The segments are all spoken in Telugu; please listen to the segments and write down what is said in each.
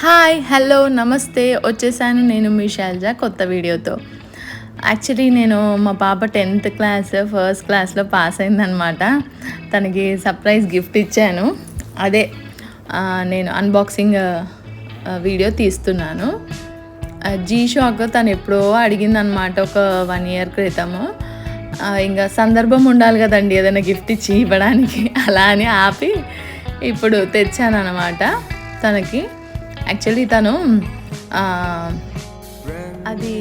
హాయ్ హలో నమస్తే వచ్చేసాను నేను మీ శైలజ కొత్త వీడియోతో. యాక్చువల్లీ నేను మా పాప 10th క్లాస్ ఫస్ట్ క్లాస్లో పాస్ అయిందనమాట. తనకి సర్ప్రైజ్ గిఫ్ట్ ఇచ్చాను. అదే నేను అన్బాక్సింగ్ వీడియో తీస్తున్నాను. జీ షాక్ తను ఎప్పుడో అడిగిందనమాట, ఒక 1 year క్రితము. ఇంకా సందర్భం ఉండాలి కదండి ఏదైనా గిఫ్ట్ ఇచ్చి ఇవ్వడానికి, అలా అని ఆపి ఇప్పుడు తెచ్చాను అనమాట తనకి. యాక్చువల్లీ తను అది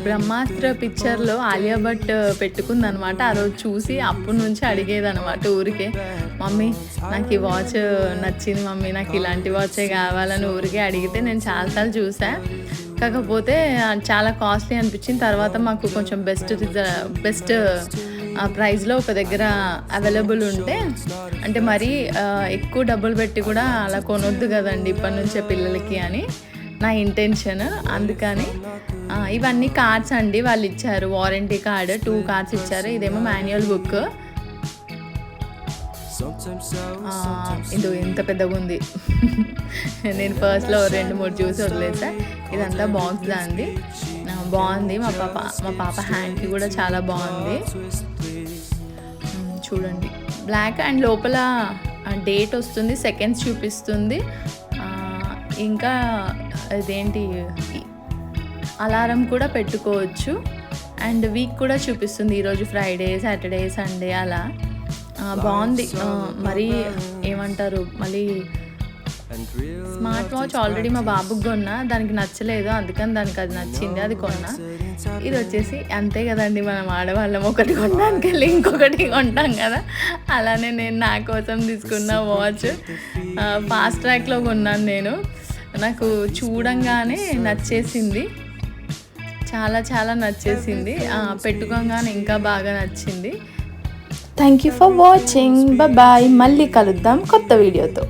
బ్రహ్మాస్త్ర పిక్చర్లో ఆలియా భట్ పెట్టుకుందనమాట. ఆ రోజు చూసి అప్పటి నుంచి అడిగేదనమాట ఊరికే, మమ్మీ నాకు ఈ వాచ్ నచ్చింది మమ్మీ, నాకు ఇలాంటి వాచే కావాలని ఊరికే అడిగితే నేను చాలాసార్లు చూసా. కాకపోతే చాలా కాస్ట్లీ అనిపించింది. తర్వాత మాకు కొంచెం బెస్ట్ ప్రైస్లో ఒక దగ్గర అవైలబుల్ ఉంటే, అంటే మరీ ఎక్కువ డబ్బులు పెట్టి కూడా అలా కొనొద్దు కదండి ఇప్పటి నుంచే పిల్లలకి అని నా ఇంటెన్షన్. అందుకని ఇవన్నీ కార్డ్స్ అండి వాళ్ళు ఇచ్చారు. వారంటీ కార్డ్ 2 కార్డ్స్ ఇచ్చారు. ఇదేమో మాన్యువల్ బుక్. ఇది ఎంత పెద్దగా ఉంది. నేను ఫస్ట్లో 2-3 చూసి వదిలేసా. ఇదంతా బాక్స్ అండి, బాగుంది. మా పాప హ్యాండ్కి కూడా చాలా బాగుంది. చూడండి, బ్లాక్ అండ్ లోపల డేట్ వస్తుంది, సెకండ్స్ చూపిస్తుంది. ఇంకా ఇదేంటి అలారం కూడా పెట్టుకోవచ్చు. అండ్ వీక్ కూడా చూపిస్తుంది, ఈరోజు ఫ్రైడే, సాటర్డే, సండే అలా. బాగుంది. మరి ఏమంటారు, మళ్ళీ స్మార్ట్ వాచ్ ఆల్రెడీ మా బాబుకి కొన్నా, దానికి నచ్చలేదు, అందుకని దానికి అది నచ్చింది, అది కొన్నా. ఇది వచ్చేసి అంతే కదండి, మనం ఆడవాళ్ళం ఒకటి కొనడానికి వెళ్ళి ఇంకొకటి కొంటాం కదా, అలానే నేను నా కోసం తీసుకున్న వాచ్ ఫాస్ట్ ట్రాక్లో కొన్నాను నేను. నాకు చూడంగానే నచ్చేసింది, చాలా చాలా నచ్చేసింది. పెట్టుకోగానే ఇంకా బాగా నచ్చింది. Thank you for watching. Bye. మళ్ళీ కలుద్దాం కొత్త వీడియోతో.